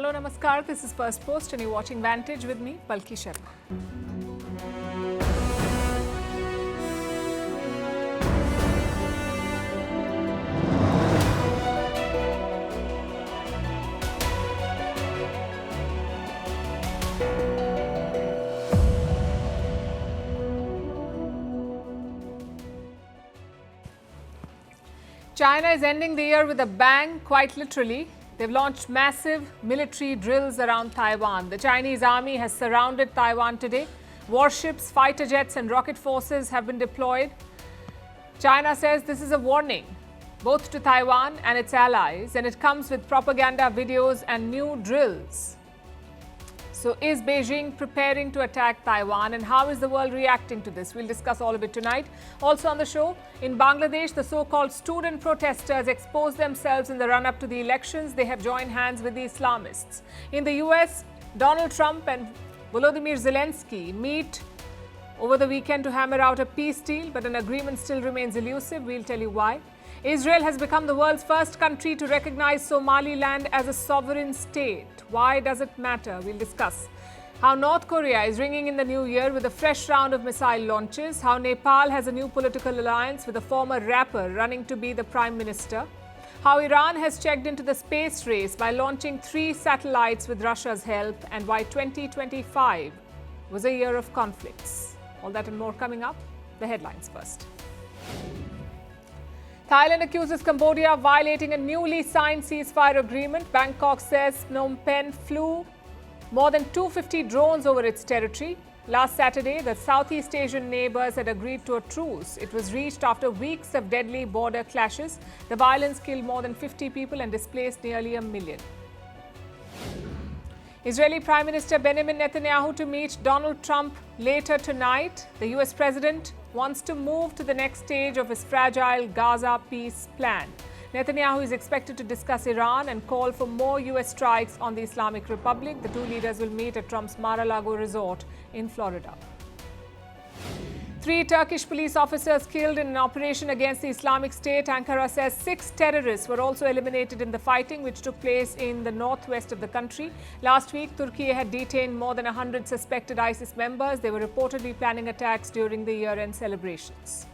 Hello, namaskar. This is Firstpost and you're watching Vantage with me, Palki Sharma. China is ending the year with a bang, quite literally. They've launched massive military drills around Taiwan. The Chinese army has surrounded Taiwan today. Warships, fighter jets and rocket forces have been deployed. China says this is a warning, both to Taiwan and its allies, and it comes with propaganda videos and new drills. So is Beijing preparing to attack Taiwan, and how is the world reacting to this? We'll discuss all of it tonight. Also on the show, in Bangladesh, the so-called student protesters exposed themselves in the run-up to the elections. They have joined hands with the Islamists. In the US, Donald Trump and Volodymyr Zelenskyy meet over the weekend to hammer out a peace deal, but an agreement still remains elusive. We'll tell you why. Israel has become the world's first country to recognize Somaliland as a sovereign state. Why does it matter? We'll discuss. How North Korea is ringing in the new year with a fresh round of missile launches. How Nepal has a new political alliance with a former rapper running to be the Prime Minister. How Iran has checked into the space race by launching 3 satellites with Russia's help. And why 2025 was a year of conflicts. All that and more coming up. The headlines first. Thailand accuses Cambodia of violating a newly signed ceasefire agreement. Bangkok says Phnom Penh flew more than 250 drones over its territory. Last Saturday, the Southeast Asian neighbors had agreed to a truce. It was reached after weeks of deadly border clashes. The violence killed more than 50 people and displaced nearly 1 million. Israeli Prime Minister Benjamin Netanyahu to meet Donald Trump later tonight. The US president wants to move to the next stage of his fragile Gaza peace plan. Netanyahu is expected to discuss Iran and call for more US strikes on the Islamic Republic. The two leaders will meet at Trump's Mar-a-Lago resort in Florida. 3 Turkish police officers killed in an operation against the Islamic State. Ankara says 6 terrorists were also eliminated in the fighting, which took place in the northwest of the country. Last week, Turkey had detained more than 100 suspected ISIS members. They were reportedly planning attacks during the year-end celebrations.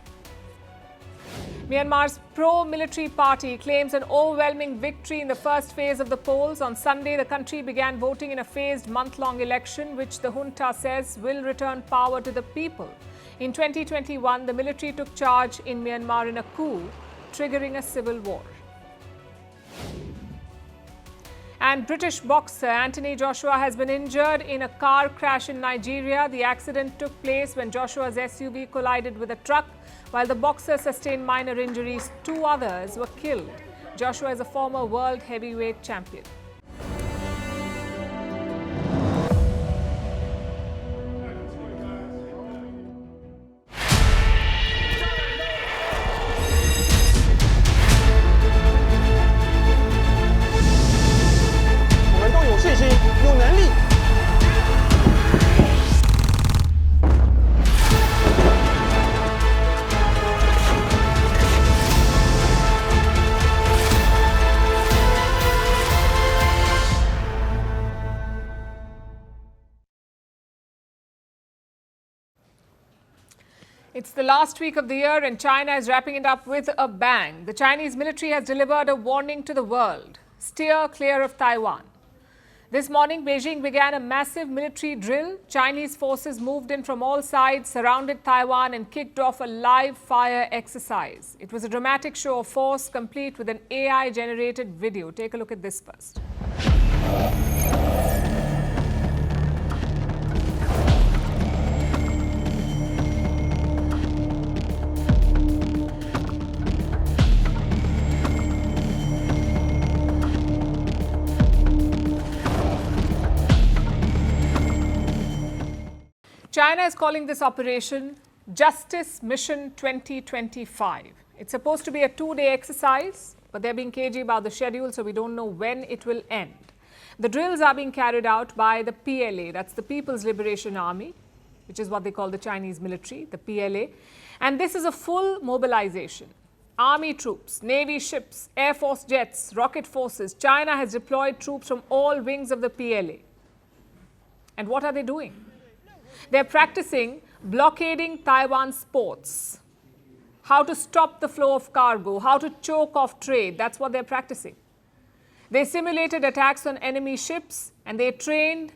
Myanmar's pro-military party claims an overwhelming victory in the first phase of the polls. On Sunday, the country began voting in a phased month-long election, which the junta says will return power to the people. In 2021, the military took charge in Myanmar in a coup, triggering a civil war. And British boxer Anthony Joshua has been injured in a car crash in Nigeria. The accident took place when Joshua's SUV collided with a truck. While the boxer sustained minor injuries, 2 others were killed. Joshua is a former world heavyweight champion. It's the last week of the year and China is wrapping it up with a bang. The Chinese military has delivered a warning to the world. Steer clear of Taiwan. This morning, Beijing began a massive military drill. Chinese forces moved in from all sides, surrounded Taiwan and kicked off a live fire exercise. It was a dramatic show of force, complete with an AI-generated video. Take a look at this first. China is calling this operation Justice Mission 2025. It's supposed to be a 2-day exercise, but they're being cagey about the schedule, so we don't know when it will end. The drills are being carried out by the PLA, that's the People's Liberation Army, which is what they call the Chinese military, the PLA. And this is a full mobilization. Army troops, Navy ships, Air Force jets, rocket forces. China has deployed troops from all wings of the PLA. And what are they doing? They're practicing blockading Taiwan's ports. How to stop the flow of cargo, how to choke off trade. That's what they're practicing. They simulated attacks on enemy ships, and they trained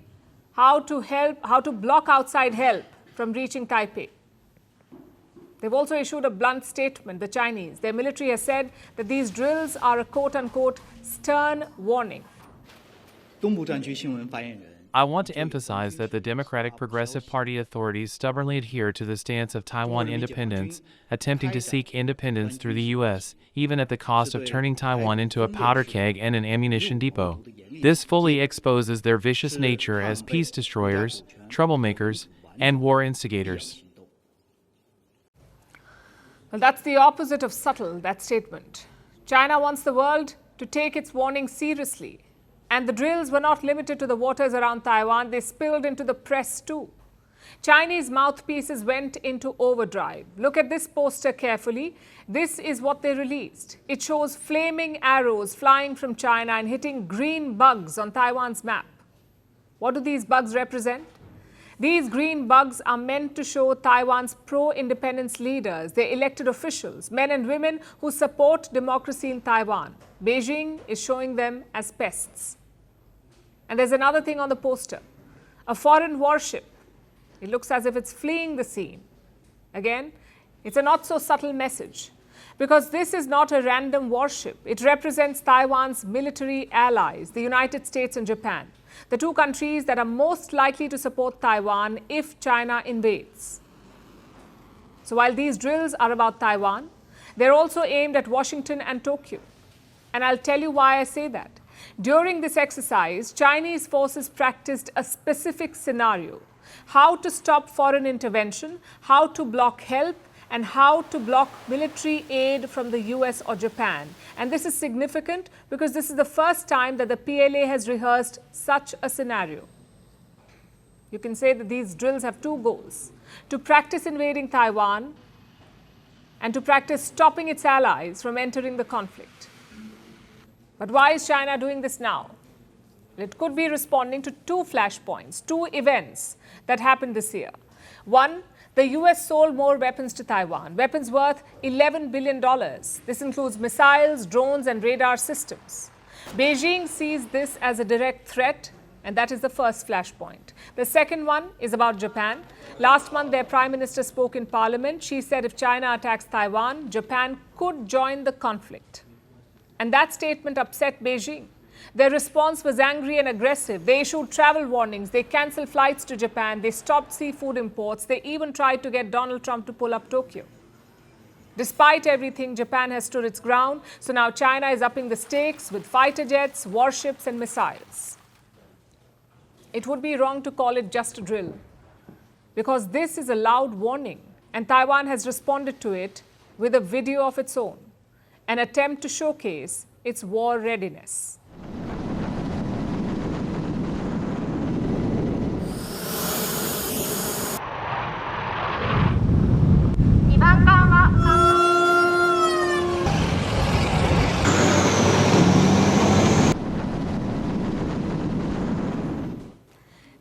how to block outside help from reaching Taipei. They've also issued a blunt statement, the Chinese. Their military has said that these drills are a quote-unquote stern warning. I want to emphasize that the Democratic Progressive Party authorities stubbornly adhere to the stance of Taiwan independence, attempting to seek independence through the U.S., even at the cost of turning Taiwan into a powder keg and an ammunition depot. This fully exposes their vicious nature as peace destroyers, troublemakers, and war instigators. Well, that's the opposite of subtle, that statement. China wants the world to take its warning seriously. And the drills were not limited to the waters around Taiwan. They spilled into the press too. Chinese mouthpieces went into overdrive. Look at this poster carefully. This is what they released. It shows flaming arrows flying from China and hitting green bugs on Taiwan's map. What do these bugs represent? These green bugs are meant to show Taiwan's pro-independence leaders, their elected officials, men and women who support democracy in Taiwan. Beijing is showing them as pests. And there's another thing on the poster, a foreign warship. It looks as if it's fleeing the scene. Again, it's a not so subtle message, because this is not a random warship. It represents Taiwan's military allies, the United States and Japan, the two countries that are most likely to support Taiwan if China invades. So while these drills are about Taiwan, they're also aimed at Washington and Tokyo. And I'll tell you why I say that. During this exercise, Chinese forces practiced a specific scenario: how to stop foreign intervention, how to block help, and how to block military aid from the US or Japan. And this is significant because this is the first time that the PLA has rehearsed such a scenario. You can say that these drills have two goals: to practice invading Taiwan and to practice stopping its allies from entering the conflict. But why is China doing this now? It could be responding to two flashpoints, two events that happened this year. One, the US sold more weapons to Taiwan, weapons worth $11 billion. This includes missiles, drones, and radar systems. Beijing sees this as a direct threat, and that is the first flashpoint. The second one is about Japan. Last month, their Prime Minister spoke in Parliament. She said if China attacks Taiwan, Japan could join the conflict. And that statement upset Beijing. Their response was angry and aggressive. They issued travel warnings. They canceled flights to Japan. They stopped seafood imports. They even tried to get Donald Trump to pull up Tokyo. Despite everything, Japan has stood its ground. So now China is upping the stakes with fighter jets, warships, and missiles. It would be wrong to call it just a drill, because this is a loud warning, and Taiwan has responded to it with a video of its own, an attempt to showcase its war readiness.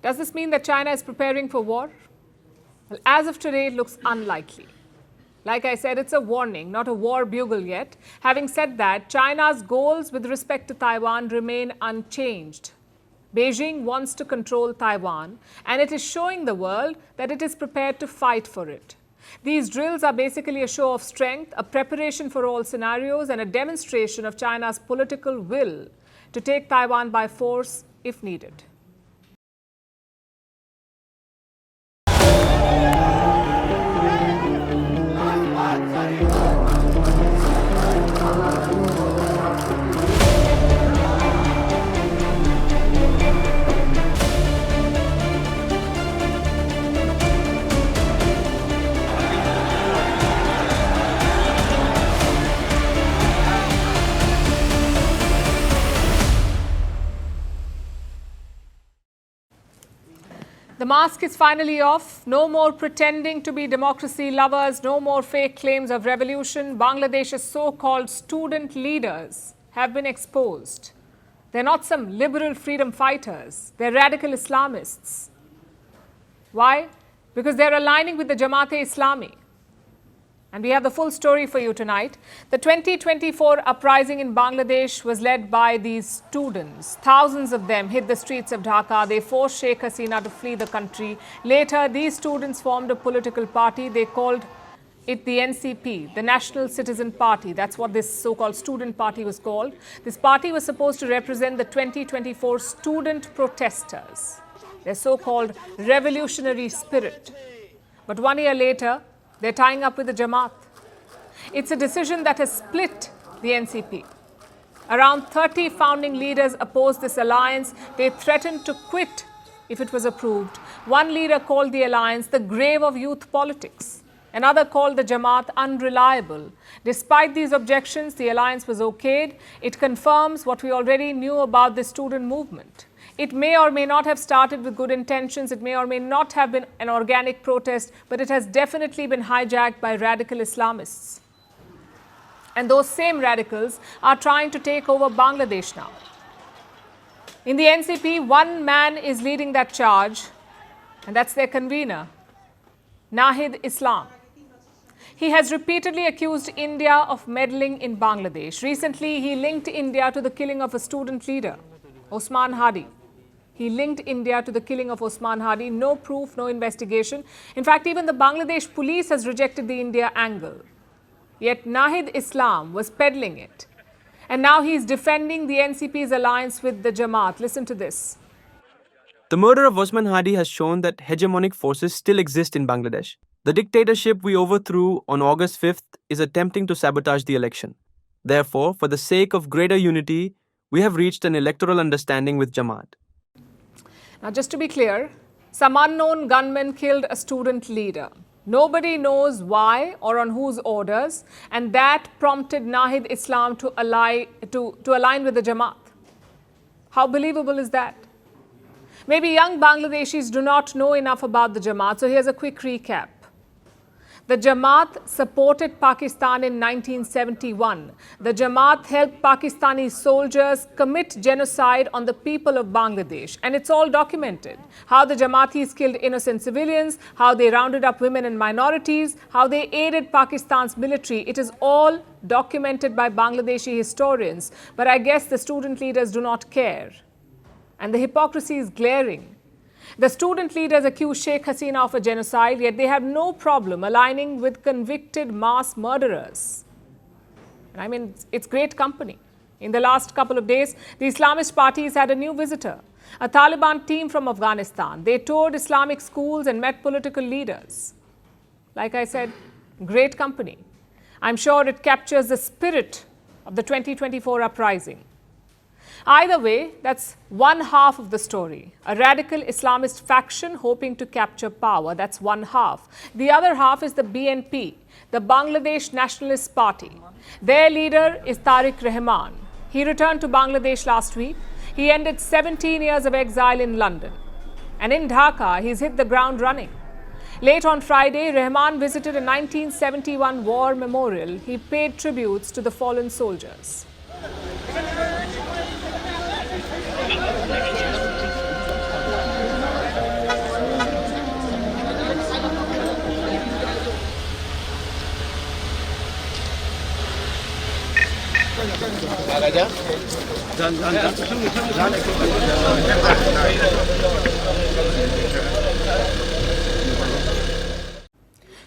Does this mean that China is preparing for war? Well, as of today, it looks unlikely. Like I said, it's a warning, not a war bugle yet. Having said that, China's goals with respect to Taiwan remain unchanged. Beijing wants to control Taiwan, and it is showing the world that it is prepared to fight for it. These drills are basically a show of strength, a preparation for all scenarios, and a demonstration of China's political will to take Taiwan by force if needed. mask is finally off. No more pretending to be democracy lovers. No more fake claims of revolution. Bangladesh's so-called student leaders have been exposed. They're not some liberal freedom fighters. They're radical Islamists. Why? Because they're aligning with the Jamaat-e-Islami. And we have the full story for you tonight. The 2024 uprising in Bangladesh was led by these students. Thousands of them hit the streets of Dhaka. They forced Sheikh Hasina to flee the country. Later, these students formed a political party. They called it the NCP, the National Citizen Party. That's what this so-called student party was called. This party was supposed to represent the 2024 student protesters, their so-called revolutionary spirit. But 1 year later, they're tying up with the Jamaat. It's a decision that has split the NCP. Around 30 founding leaders opposed this alliance. They threatened to quit if it was approved. One leader called the alliance the grave of youth politics. Another called the Jamaat unreliable. Despite these objections, the alliance was okayed. It confirms what we already knew about the student movement. It may or may not have started with good intentions. It may or may not have been an organic protest, but it has definitely been hijacked by radical Islamists. And those same radicals are trying to take over Bangladesh now. In the NCP, one man is leading that charge, and that's their convener, Nahid Islam. He has repeatedly accused India of meddling in Bangladesh. Recently, he linked India to the killing of a student leader, Osman Hadi. He linked India to the killing of Osman Hadi. No proof, no investigation. In fact, even the Bangladesh police has rejected the India angle. Yet Nahid Islam was peddling it. And now he is defending the NCP's alliance with the Jamaat. Listen to this. The murder of Osman Hadi has shown that hegemonic forces still exist in Bangladesh. The dictatorship we overthrew on August 5th is attempting to sabotage the election. Therefore, for the sake of greater unity, we have reached an electoral understanding with Jamaat. Now, just to be clear, some unknown gunman killed a student leader. Nobody knows why or on whose orders, and that prompted Nahid Islam to align with the Jamaat. How believable is that? Maybe young Bangladeshis do not know enough about the Jamaat, so here's a quick recap. The Jamaat supported Pakistan in 1971. The Jamaat helped Pakistani soldiers commit genocide on the people of Bangladesh. And it's all documented. How the Jamaatis killed innocent civilians, how they rounded up women and minorities, how they aided Pakistan's military. It is all documented by Bangladeshi historians. But I guess the student leaders do not care. And the hypocrisy is glaring. The student leaders accuse Sheikh Hasina of a genocide, yet they have no problem aligning with convicted mass murderers. And I mean, it's great company. In the last couple of days, the Islamist parties had a new visitor, a Taliban team from Afghanistan. They toured Islamic schools and met political leaders. Like I said, great company. I'm sure it captures the spirit of the 2024 uprising. Either way, that's one half of the story. A radical Islamist faction hoping to capture power. That's one half. The other half is the BNP, the Bangladesh Nationalist Party. Their leader is Tariq Rahman. He returned to Bangladesh last week. He ended 17 years of exile in London. And in Dhaka, he's hit the ground running. Late on Friday, Rahman visited a 1971 war memorial. He paid tributes to the fallen soldiers.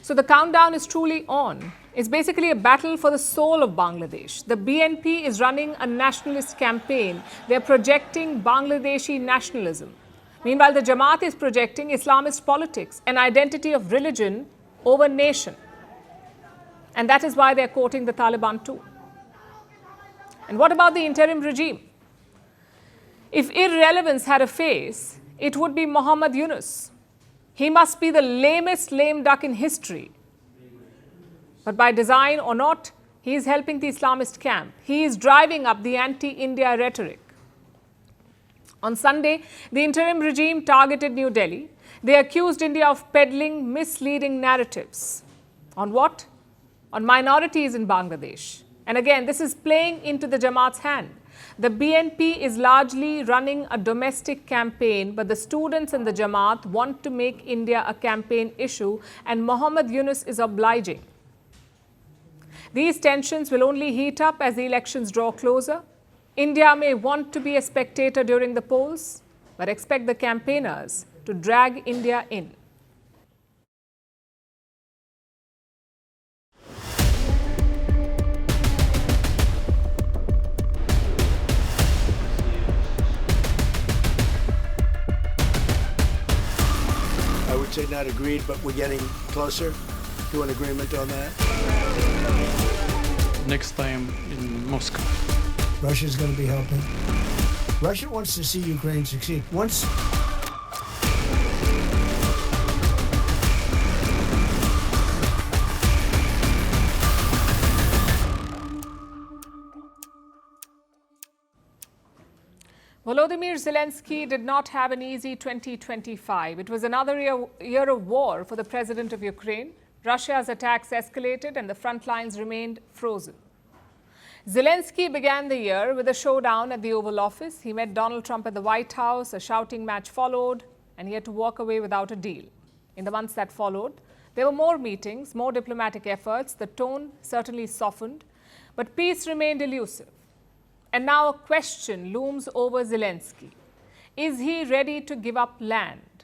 So the countdown is truly on. It's basically a battle for the soul of Bangladesh. The BNP is running a nationalist campaign. They're projecting Bangladeshi nationalism. Meanwhile, the Jamaat is projecting Islamist politics, an identity of religion over nation. And that is why they're quoting the Taliban too. And what about the interim regime? If irrelevance had a face, it would be Muhammad Yunus. He must be the lamest lame duck in history. But by design or not, he is helping the Islamist camp. He is driving up the anti-India rhetoric. On Sunday, the interim regime targeted New Delhi. They accused India of peddling misleading narratives. On what? On minorities in Bangladesh. And again, this is playing into the Jamaat's hand. The BNP is largely running a domestic campaign, but the students in the Jamaat want to make India a campaign issue, and Mohammed Yunus is obliging. These tensions will only heat up as the elections draw closer. India may want to be a spectator during the polls, but expect the campaigners to drag India in. I would say not agreed, but we're getting closer to an agreement on that. Next time in Moscow. Russia's going to be helping. Russia wants to see Ukraine succeed. Once Volodymyr Zelenskyy did not have an easy 2025. It was another year of war for the president of Ukraine. Russia's attacks escalated and the front lines remained frozen. Zelenskyy began the year with a showdown at the Oval Office. He met Donald Trump at the White House. A shouting match followed, and he had to walk away without a deal. In the months that followed, there were more meetings, more diplomatic efforts. The tone certainly softened, but peace remained elusive. And now a question looms over Zelenskyy. Is he ready to give up land?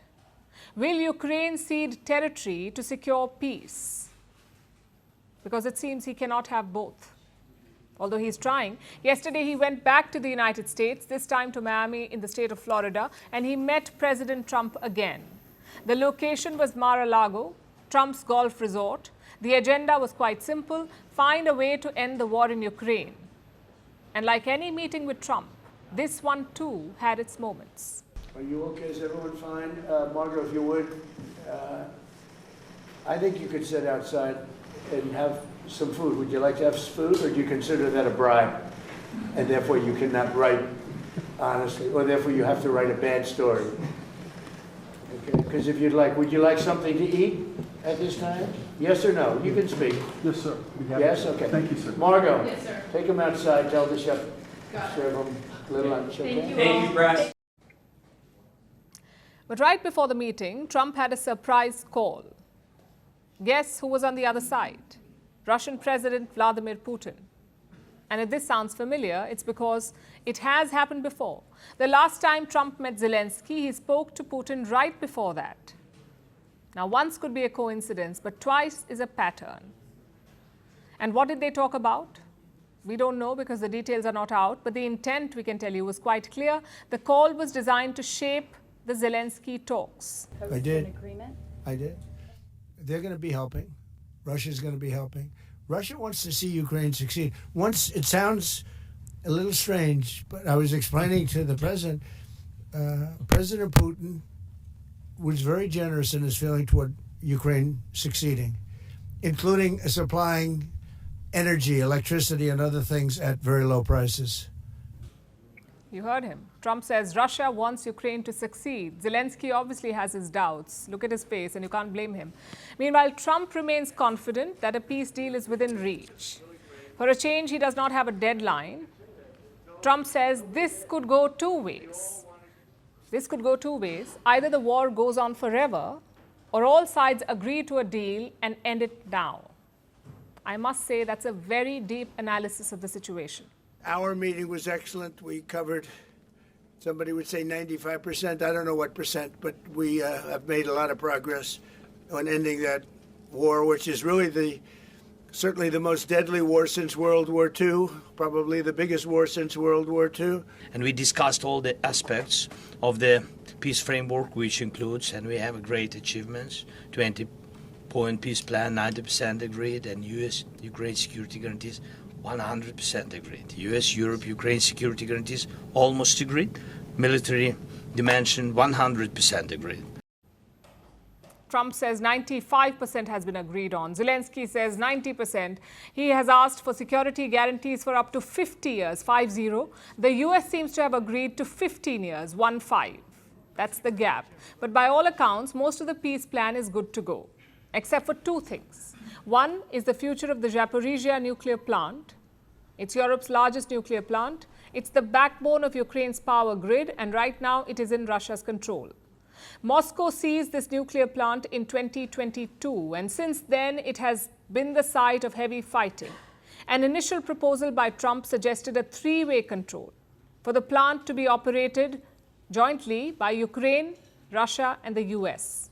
Will Ukraine cede territory to secure peace? Because it seems he cannot have both. Although he's trying. Yesterday he went back to the United States, this time to Miami in the state of Florida, and he met President Trump again. The location was Mar-a-Lago, Trump's golf resort. The agenda was quite simple: find a way to end the war in Ukraine. And like any meeting with Trump, this one too had its moments. Are you okay? Is everyone fine? Margot, if you would, I think you could sit outside and have some food. Would you like to have food, or do you consider that a bribe? And therefore you cannot write honestly, or therefore you have to write a bad story? Okay, because if you'd like, would you like something to eat at this time? Yes or no? You can speak. Yes, sir. Yes? Okay. Thank you, sir. Margot, Yes, sir. take them outside, tell the chef, serve them a little lunch, okay? Thank you all. But right before the meeting, Trump had a surprise call. Guess who was on the other side? Russian President Vladimir Putin. And if this sounds familiar, it's because it has happened before. The last time Trump met Zelenskyy, he spoke to Putin right before that. Now, once could be a coincidence, but twice is a pattern. And what did they talk about? We don't know because the details are not out, but the intent, we can tell you, was quite clear. The call was designed to shape the Zelenskyy talks. I did. An agreement? I did. They're going to be helping. Russia's going to be helping. Russia wants to see Ukraine succeed. Once, it sounds a little strange, but I was explaining to the president, President Putin was very generous in his feeling toward Ukraine succeeding, including supplying energy, electricity, and other things at very low prices. You heard him. Trump says Russia wants Ukraine to succeed. Zelenskyy obviously has his doubts. Look at his face, and you can't blame him. Meanwhile, Trump remains confident that a peace deal is within reach. For a change, he does not have a deadline. Trump says this could go two ways. This could go two ways. Either the war goes on forever, or all sides agree to a deal and end it now. I must say that's a very deep analysis of the situation. Our meeting was excellent. We covered, somebody would say 95%. I don't know what percent, but we have made a lot of progress on ending that war, which is really certainly the most deadly war since World War II, probably the biggest war since World War II. And we discussed all the aspects of the peace framework, which includes, and we have great achievements, 20-point peace plan, 90% agreed, and U.S.-Ukraine security guarantees, 100% agreed. U.S.-Europe, Ukraine security guarantees, almost agreed. Military dimension, 100% agreed. Trump says 95% has been agreed on. Zelenskyy says 90%. He has asked for security guarantees for up to 50 years, 50. The US seems to have agreed to 15 years, 15. That's the gap. But by all accounts, most of the peace plan is good to go, except for two things. One is the future of the Zaporizhzhia nuclear plant. It's Europe's largest nuclear plant. It's the backbone of Ukraine's power grid, and right now it is in Russia's control. Moscow seized this nuclear plant in 2022, and since then it has been the site of heavy fighting. An initial proposal by Trump suggested a three-way control for the plant to be operated jointly by Ukraine, Russia, and the US.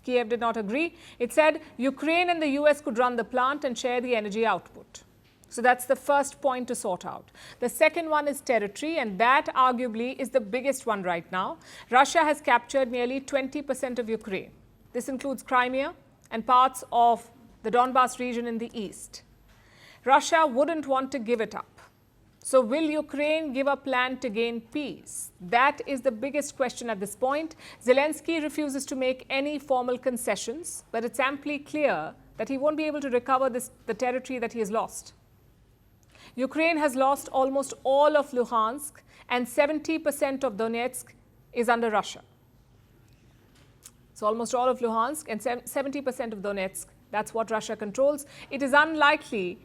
Kiev did not agree. It said Ukraine and the US could run the plant and share the energy output. So that's the first point to sort out. The second one is territory, and that arguably is the biggest one right now. Russia has captured nearly 20% of Ukraine. This includes Crimea and parts of the Donbas region in the east. Russia wouldn't want to give it up. So will Ukraine give up land to gain peace? That is the biggest question at this point. Zelenskyy refuses to make any formal concessions, but it's amply clear that he won't be able to recover the territory that he has lost. Ukraine has lost almost all of Luhansk, and 70% of Donetsk is under Russia. So almost all of Luhansk and 70% of Donetsk, that's what Russia controls. It is unlikely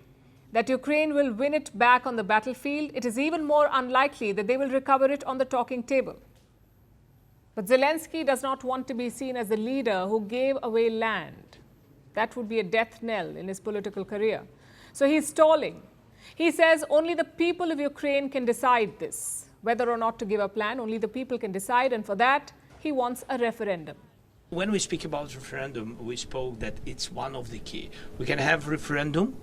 that Ukraine will win it back on the battlefield. It is even more unlikely that they will recover it on the talking table. But Zelenskyy does not want to be seen as the leader who gave away land. That would be a death knell in his political career. So he's stalling. He says only the people of Ukraine can decide this, whether or not to give up land. Only the people can decide, and for that, he wants a referendum. When we speak about referendum, we spoke that it's one of the key. We can have referendum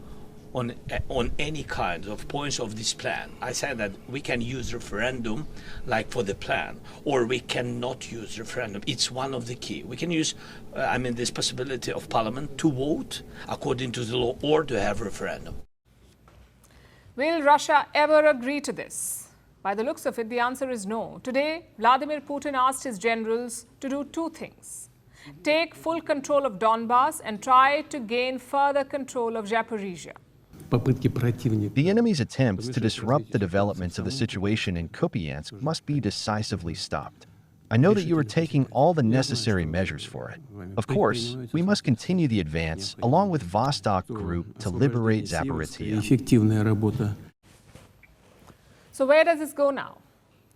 on any kind of points of this plan. I said that we can use referendum like for the plan, or we cannot use referendum. It's one of the key. We can use, this possibility of parliament to vote according to the law or to have referendum. Will Russia ever agree to this? By the looks of it, the answer is no. Today, Vladimir Putin asked his generals to do two things. Take full control of Donbas and try to gain further control of Zaporizhzhia. The enemy's attempts to disrupt the developments of the situation in Kupiansk must be decisively stopped. I know that you are taking all the necessary measures for it. Of course, we must continue the advance along with Vostok Group to liberate Zaporizhzhia. So where does this go now?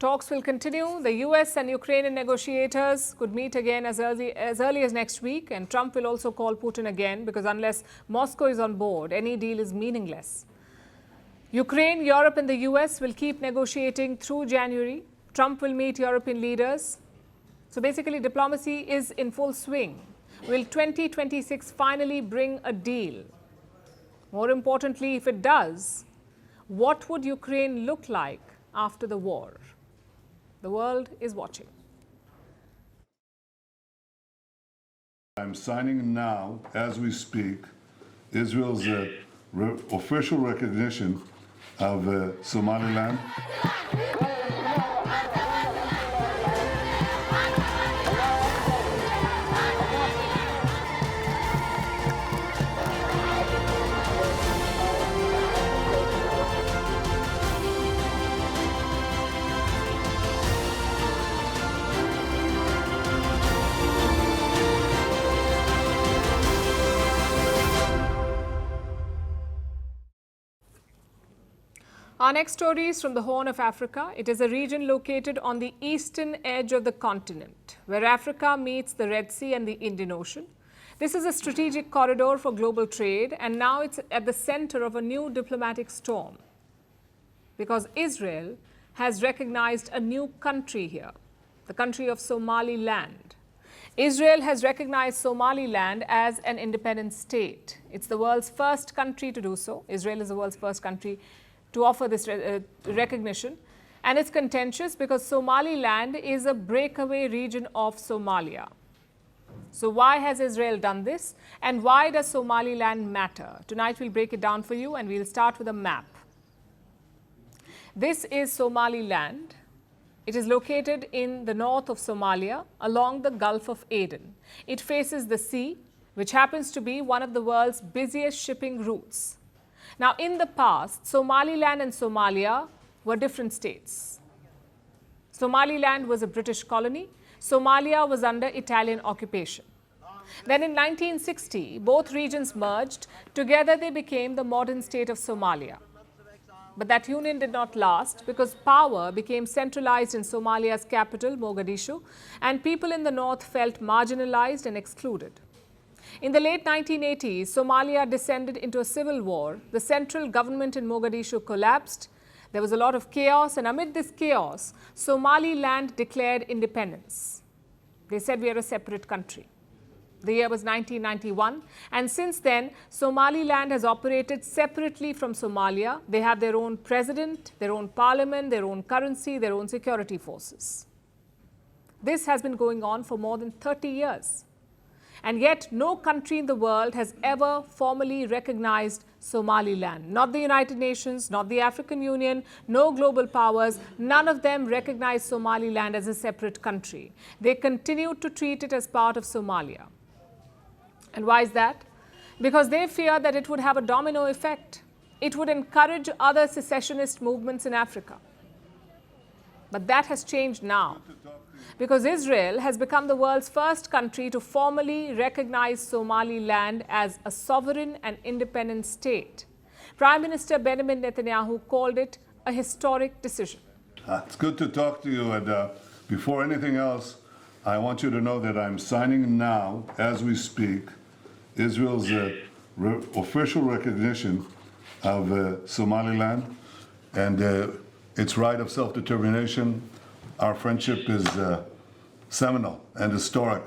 Talks will continue. The US and Ukrainian negotiators could meet again as early as next week, and Trump will also call Putin again, because unless Moscow is on board, any deal is meaningless. Ukraine, Europe and the US will keep negotiating through January. Trump will meet European leaders. So basically, diplomacy is in full swing. Will 2026 finally bring a deal? More importantly, if it does, what would Ukraine look like after the war? The world is watching. I'm signing now, as we speak, Israel's official recognition of Somaliland. Our next story is from the Horn of Africa. It is a region located on the eastern edge of the continent, where Africa meets the Red Sea and the Indian Ocean. This is a strategic corridor for global trade, and now it's at the center of a new diplomatic storm, because Israel has recognized a new country here, the country of Somaliland. Israel has recognized Somaliland as an independent state. It's the world's first country to do so. Israel is the world's first country to offer this recognition. And it's contentious because Somaliland is a breakaway region of Somalia. So why has Israel done this? And why does Somaliland matter? Tonight we'll break it down for you, and we'll start with a map. This is Somaliland. It is located in the north of Somalia along the Gulf of Aden. It faces the sea, which happens to be one of the world's busiest shipping routes. Now, in the past, Somaliland and Somalia were different states. Somaliland was a British colony. Somalia was under Italian occupation. Then in 1960, both regions merged. Together they became the modern state of Somalia. But that union did not last because power became centralized in Somalia's capital, Mogadishu, and people in the north felt marginalized and excluded. In the late 1980s, Somalia descended into a civil war. The central government in Mogadishu collapsed. There was a lot of chaos, and amid this chaos, Somaliland declared independence. They said we are a separate country. The year was 1991, and since then, Somaliland has operated separately from Somalia. They have their own president, their own parliament, their own currency, their own security forces. This has been going on for more than 30 years. And yet, no country in the world has ever formally recognized Somaliland. Not the United Nations, not the African Union, no global powers, none of them recognize Somaliland as a separate country. They continue to treat it as part of Somalia. And why is that? Because they fear that it would have a domino effect. It would encourage other secessionist movements in Africa. But that has changed now, because Israel has become the world's first country to formally recognize Somaliland as a sovereign and independent state. Prime Minister Benjamin Netanyahu called it a historic decision. It's good to talk to you, and before anything else, I want you to know that I'm signing now, as we speak, Israel's official recognition of Somaliland and its right of self-determination. Our friendship is seminal and historic.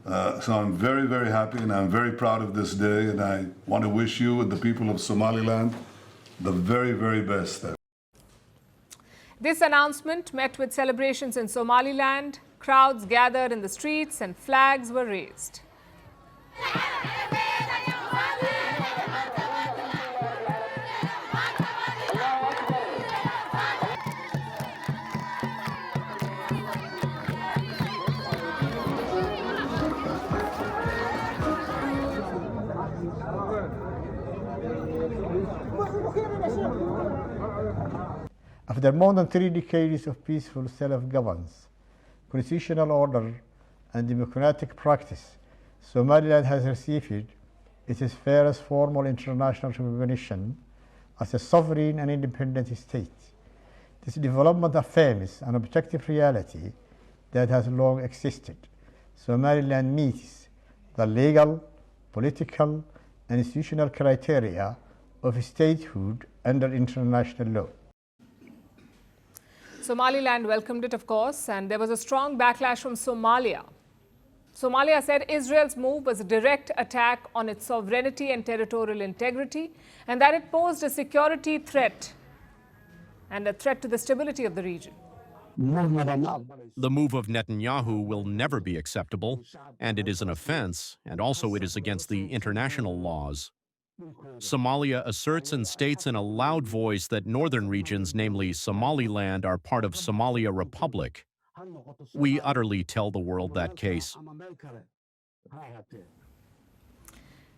So I'm very, very happy, and I'm very proud of this day, and I want to wish you and the people of Somaliland the very, very best. This announcement met with celebrations in Somaliland. Crowds gathered in the streets and flags were raised. After more than 3 decades of peaceful self-governance, constitutional order, and democratic practice, Somaliland has received its first formal international recognition as a sovereign and independent state. This development affirms an objective reality that has long existed. Somaliland meets the legal, political, and institutional criteria of statehood under international law. Somaliland welcomed it, of course, and there was a strong backlash from Somalia. Somalia said Israel's move was a direct attack on its sovereignty and territorial integrity, and that it posed a security threat and a threat to the stability of the region. The move of Netanyahu will never be acceptable, and it is an offense, and also it is against the international laws. Somalia asserts and states in a loud voice that northern regions, namely Somaliland, are part of Somalia Republic. We utterly tell the world that case.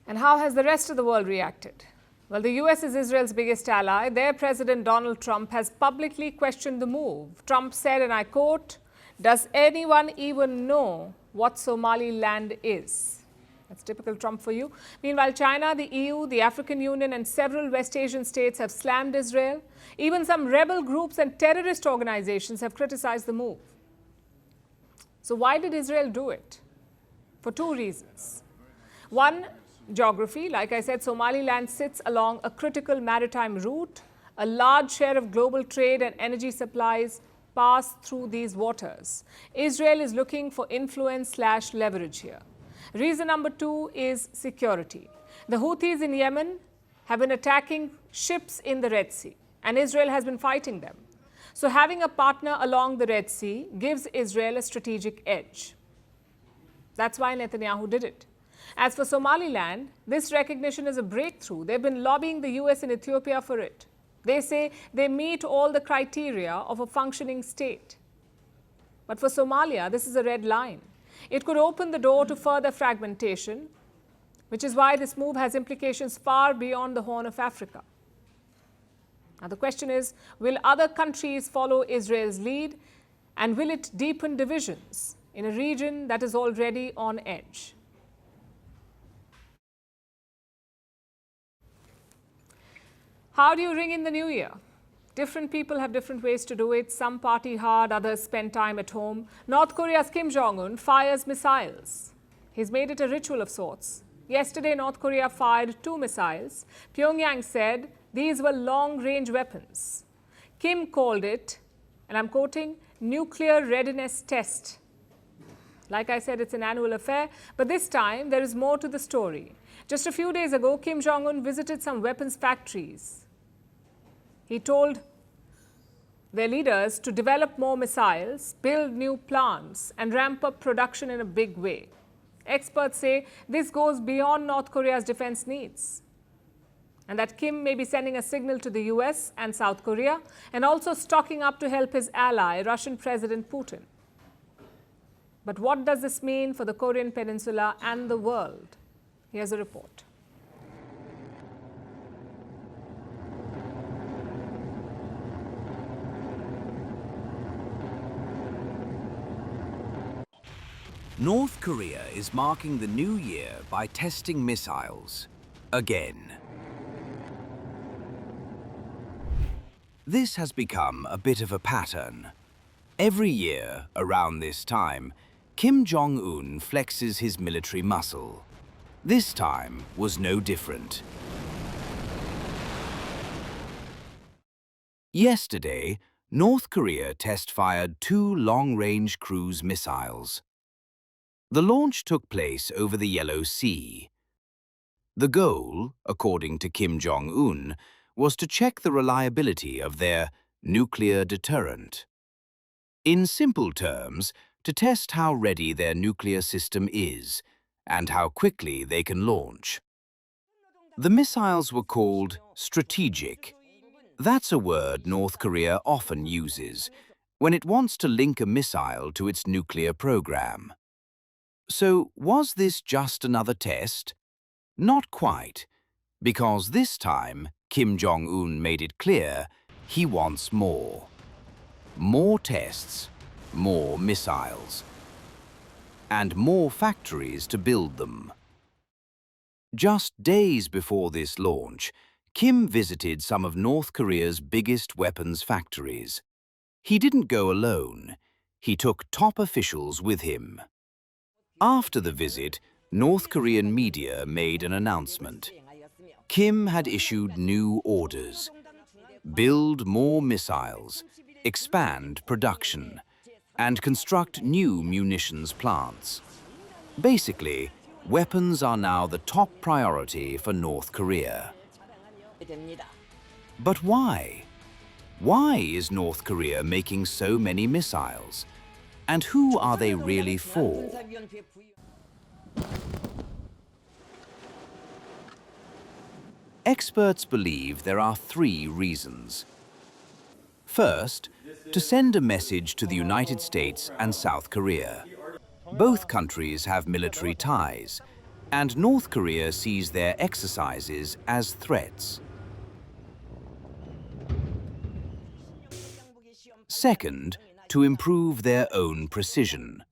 And how has the rest of the world reacted? Well, the US is Israel's biggest ally. Their President Donald Trump has publicly questioned the move. Trump said, and I quote, "Does anyone even know what Somaliland is?" That's typical Trump for you. Meanwhile, China, the EU, the African Union, and several West Asian states have slammed Israel. Even some rebel groups and terrorist organizations have criticized the move. So why did Israel do it? For 2 reasons. One, geography. Like I said, Somaliland sits along a critical maritime route. A large share of global trade and energy supplies pass through these waters. Israel is looking for influence/leverage here. Reason number 2 is security. The Houthis in Yemen have been attacking ships in the Red Sea, and Israel has been fighting them. So having a partner along the Red Sea gives Israel a strategic edge. That's why Netanyahu did it. As for Somaliland, this recognition is a breakthrough. They've been lobbying the US and Ethiopia for it. They say they meet all the criteria of a functioning state. But for Somalia, this is a red line. It could open the door to further fragmentation, which is why this move has implications far beyond the Horn of Africa. Now the question is, will other countries follow Israel's lead, and will it deepen divisions? in a region that is already on edge. How do you ring in the new year? Different people have different ways to do it. Some party hard, others spend time at home. North Korea's Kim Jong-un fires missiles. He's made it a ritual of sorts. Yesterday, North Korea fired 2 missiles. Pyongyang said these were long-range weapons. Kim called it, and I'm quoting, nuclear readiness test. Like I said, it's an annual affair, but this time there is more to the story. Just a few days ago, Kim Jong-un visited some weapons factories. He told their leaders to develop more missiles, build new plants, and ramp up production in a big way. Experts say this goes beyond North Korea's defense needs, and that Kim may be sending a signal to the US and South Korea, and also stocking up to help his ally, Russian President Putin. But what does this mean for the Korean Peninsula and the world? Here's a report. North Korea is marking the new year by testing missiles again. This has become a bit of a pattern. Every year, around this time, Kim Jong-un flexes his military muscle. This time was no different. Yesterday, North Korea test-fired 2 long-range cruise missiles. The launch took place over the Yellow Sea. The goal, according to Kim Jong-un, was to check the reliability of their nuclear deterrent. In simple terms, to test how ready their nuclear system is and how quickly they can launch. The missiles were called strategic. That's a word North Korea often uses when it wants to link a missile to its nuclear program. So, was this just another test? Not quite, because this time Kim Jong-un made it clear he wants more. More tests, more missiles, and more factories to build them. Just days before this launch, Kim visited some of North Korea's biggest weapons factories. He didn't go alone. He took top officials with him. After the visit, North Korean media made an announcement. Kim had issued new orders: build more missiles, expand production, and construct new munitions plants. Basically, weapons are now the top priority for North Korea. But why? Why is North Korea making so many missiles? And who are they really for? Experts believe there are 3 reasons. First, to send a message to the United States and South Korea. Both countries have military ties, and North Korea sees their exercises as threats. Second, to improve their own precision.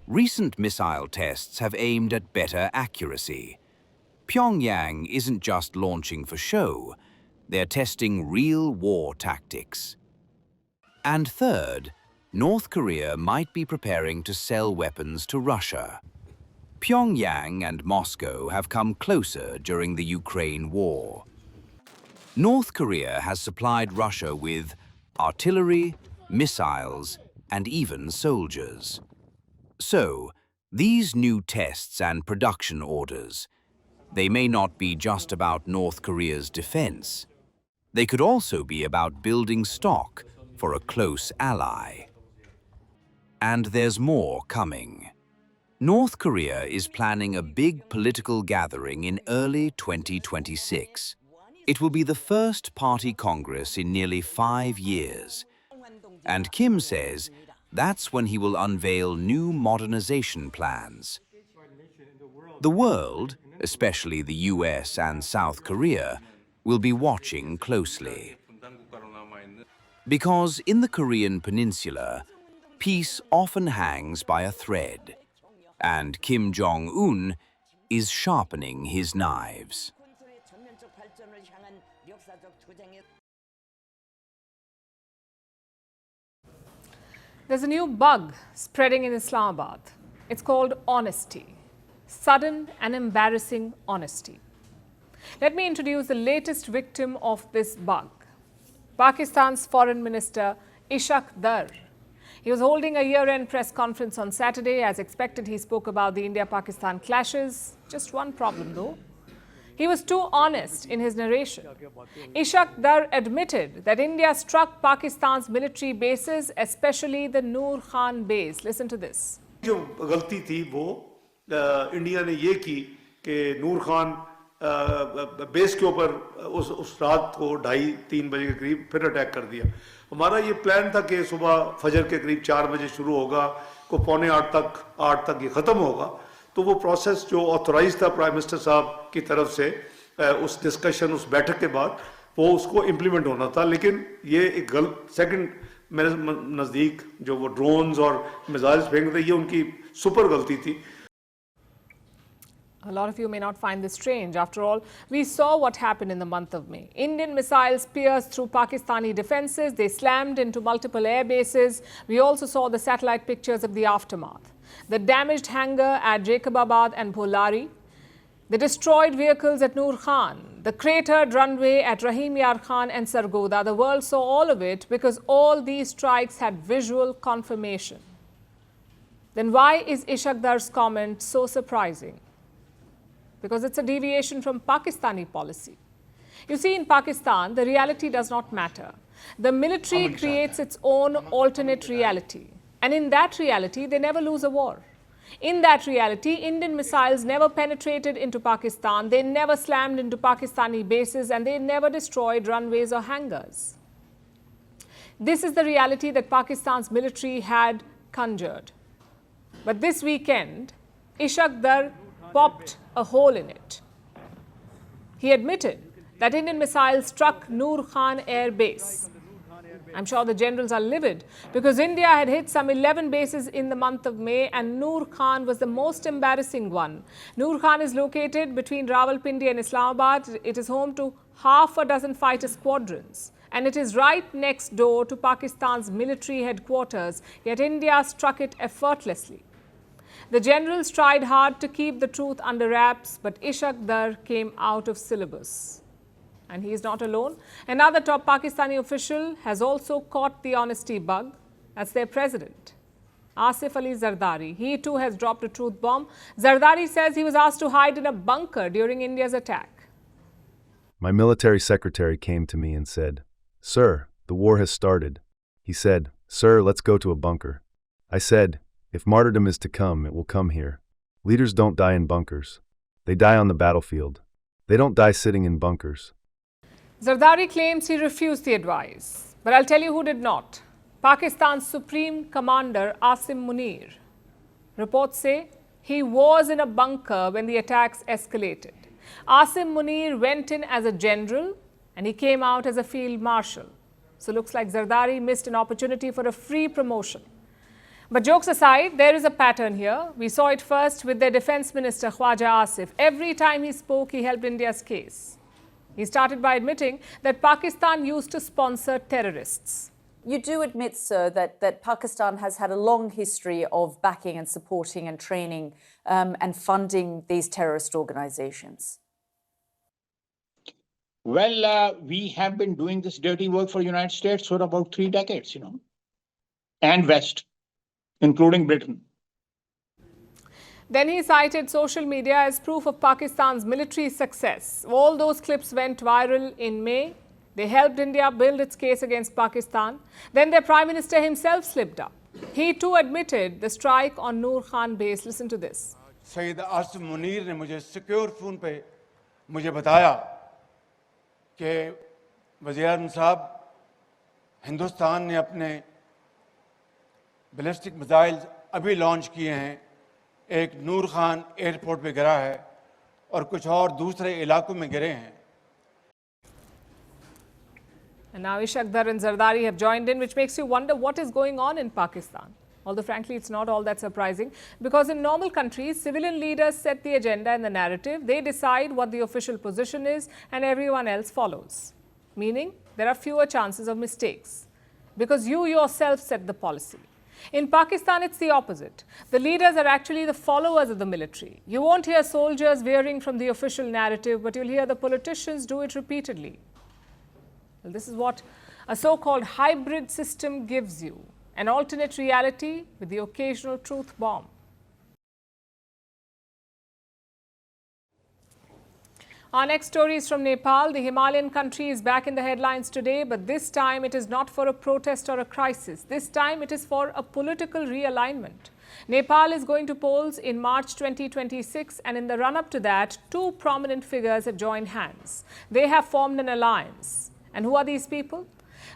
Recent missile tests have aimed at better accuracy. Pyongyang isn't just launching for show, they're testing real war tactics. And third, North Korea might be preparing to sell weapons to Russia. Pyongyang and Moscow have come closer during the Ukraine war. North Korea has supplied Russia with artillery, missiles, and even soldiers. So, these new tests and production orders, they may not be just about North Korea's defense. They could also be about building stock for a close ally. And there's more coming. North Korea is planning a big political gathering in early 2026. It will be the first party congress in nearly 5 years. And Kim says that's when he will unveil new modernization plans. The world, especially the US and South Korea, will be watching closely. Because in the Korean peninsula, peace often hangs by a thread, and Kim Jong-un is sharpening his knives. There's a new bug spreading in Islamabad. It's called honesty. Sudden and embarrassing honesty. Let me introduce the latest victim of this bug. Pakistan's Foreign Minister Ishaq Dar. He was holding a year-end press conference on Saturday. As expected, he spoke about the India-Pakistan clashes. Just one problem though. He was too honest in his narration. Ishaq Dar admitted that India struck Pakistan's military bases, especially the Noor Khan base. Listen to this. जो गलती थी वो India ने ये की कि नूर Khan base के ऊपर उस रात को 2:30-3 बजे के करीब फिर अटैक कर दिया. हमारा ये प्लान था कि सुबह फजर के करीब 4 बजे शुरू होगा, को 7:45 तक ये ख़त्म होगा. तो वो प्रोसेस जो ऑथोराइज था प्राइम मिनिस्टर साहब की तरफ से उस डिस्कशन, उस बैठक के बाद वो उसको इम्प्लीमेंट होना था. लेकिन ये एक सेकंड मेरे नज़दीक जो वो ड्रोन्स और मिसाइल्स फेंक रहे, ये उनकी सुपर गलती थी. A lot of you may not find this strange. After all, we saw what happened in the month of May. Indian missiles pierced through Pakistani defences. They slammed into multiple air bases. We also saw the satellite pictures of the aftermath. The damaged hangar at Jacobabad and Bholari. The destroyed vehicles at Noor Khan. The cratered runway at Rahim Yar Khan and Sargoda. The world saw all of it because all these strikes had visual confirmation. Then why is Ishaq Dar's comment so surprising? Because it's a deviation from Pakistani policy. You see, in Pakistan, the reality does not matter. The military creates its own alternate reality. And in that reality, they never lose a war. In that reality, Indian missiles never penetrated into Pakistan, they never slammed into Pakistani bases, and they never destroyed runways or hangars. This is the reality that Pakistan's military had conjured. But this weekend, Ishaq Dar popped a hole in it. He admitted that Indian missiles struck Noor Khan Air Base. I'm sure the generals are livid because India had hit some 11 bases in the month of May and Noor Khan was the most embarrassing one. Noor Khan is located between Rawalpindi and Islamabad. It is home to half a dozen fighter squadrons. And it is right next door to Pakistan's military headquarters, yet India struck it effortlessly. The generals tried hard to keep the truth under wraps, but Ishaq Dar came out of syllabus. And he is not alone. Another top Pakistani official has also caught the honesty bug. That's their president, Asif Ali Zardari. He too has dropped a truth bomb. Zardari says he was asked to hide in a bunker during India's attack. My military secretary came to me and said, "Sir, the war has started." He said, "Sir, let's go to a bunker." I said, "If martyrdom is to come, it will come here. Leaders don't die in bunkers. They die on the battlefield. They don't die sitting in bunkers." Zardari claims he refused the advice. But I'll tell you who did not. Pakistan's Supreme Commander Asim Munir. Reports say he was in a bunker when the attacks escalated. Asim Munir went in as a general and he came out as a field marshal. So looks like Zardari missed an opportunity for a free promotion. But jokes aside, there is a pattern here. We saw it first with their defense minister, Khwaja Asif. Every time he spoke, he helped India's case. He started by admitting that Pakistan used to sponsor terrorists. You do admit, sir, that Pakistan has had a long history of backing and supporting and training and funding these terrorist organizations. Well, we have been doing this dirty work for the United States for about 3 decades, and West, including Britain. Then he cited social media as proof of Pakistan's military success. All those clips went viral in May. They helped India build its case against Pakistan. Then their Prime Minister himself slipped up. He too admitted the strike on Noor Khan base. Listen to this. Sayyid Asim Munir ने मुझे secure phone पे मुझे बताया कि वज़ीर-ए-आज़म साहब, हिंदुस्तान ने अपने बैलिस्टिक मिसाइल्स अभी लॉन्च किए हैं, एक नूर खान एयरपोर्ट पे गिरा है और कुछ और दूसरे इलाकों में गिरे हैं. And now Ishaq Dar and Zardari have joined in, which makes you wonder what is going on in Pakistan. Although frankly, it's not all that surprising, because in normal countries, civilian leaders set the agenda and the narrative. They decide what the official position is and everyone else follows. Meaning, there are fewer chances of mistakes because you yourself set the policy. In Pakistan, it's the opposite. The leaders are actually the followers of the military. You won't hear soldiers veering from the official narrative, but you'll hear the politicians do it repeatedly. Well, this is what a so-called hybrid system gives you. An alternate reality with the occasional truth bomb. Our next story is from Nepal. The Himalayan country is back in the headlines today, but this time it is not for a protest or a crisis. This time it is for a political realignment. Nepal is going to polls in March 2026, and in the run-up to that, two prominent figures have joined hands. They have formed an alliance. And who are these people?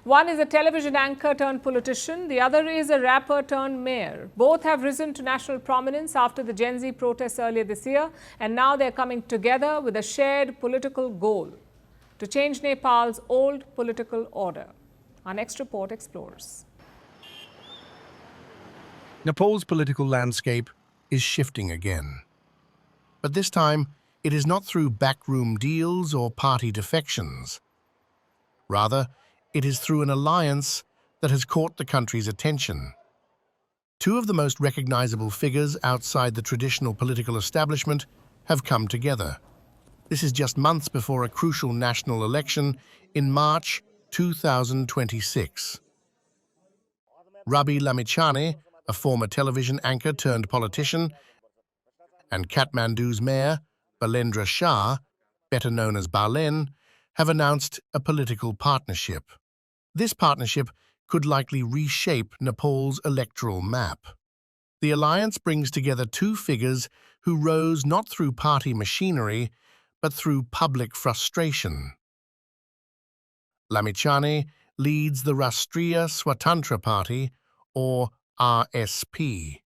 One is a television anchor turned politician. The other is a rapper turned mayor. Both have risen to national prominence after the Gen Z protests earlier this year, and now they're coming together with a shared political goal to change Nepal's old political order. Our next report explores. Nepal's political landscape is shifting again. But this time, it is not through backroom deals or party defections. Rather, it is through an alliance that has caught the country's attention. Two of the most recognizable figures outside the traditional political establishment have come together. This is just months before a crucial national election in March 2026. Rabi Lamichhane, a former television anchor turned politician, and Kathmandu's mayor, Balendra Shah, better known as Balen, have announced a political partnership. This partnership could likely reshape Nepal's electoral map. The alliance brings together two figures who rose not through party machinery, but through public frustration. Lamichhane leads the Rashtriya Swatantra Party, or RSP.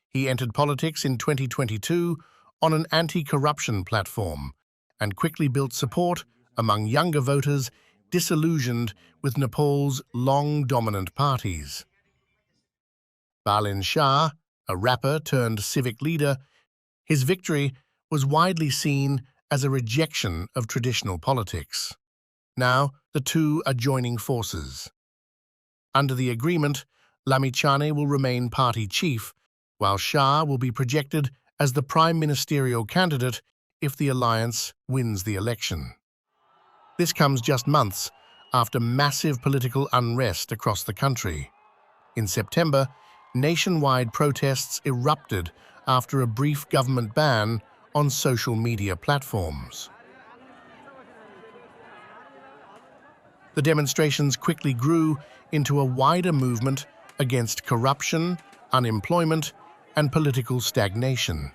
He entered politics in 2022 on an anti-corruption platform and quickly built support among younger voters disillusioned with Nepal's long-dominant parties. Balen Shah, a rapper turned civic leader, his victory was widely seen as a rejection of traditional politics. Now, the two are joining forces. Under the agreement, Lamichhane will remain party chief, while Shah will be projected as the prime ministerial candidate if the alliance wins the election. This comes just months after massive political unrest across the country. In September, nationwide protests erupted after a brief government ban on social media platforms. The demonstrations quickly grew into a wider movement against corruption, unemployment, and political stagnation.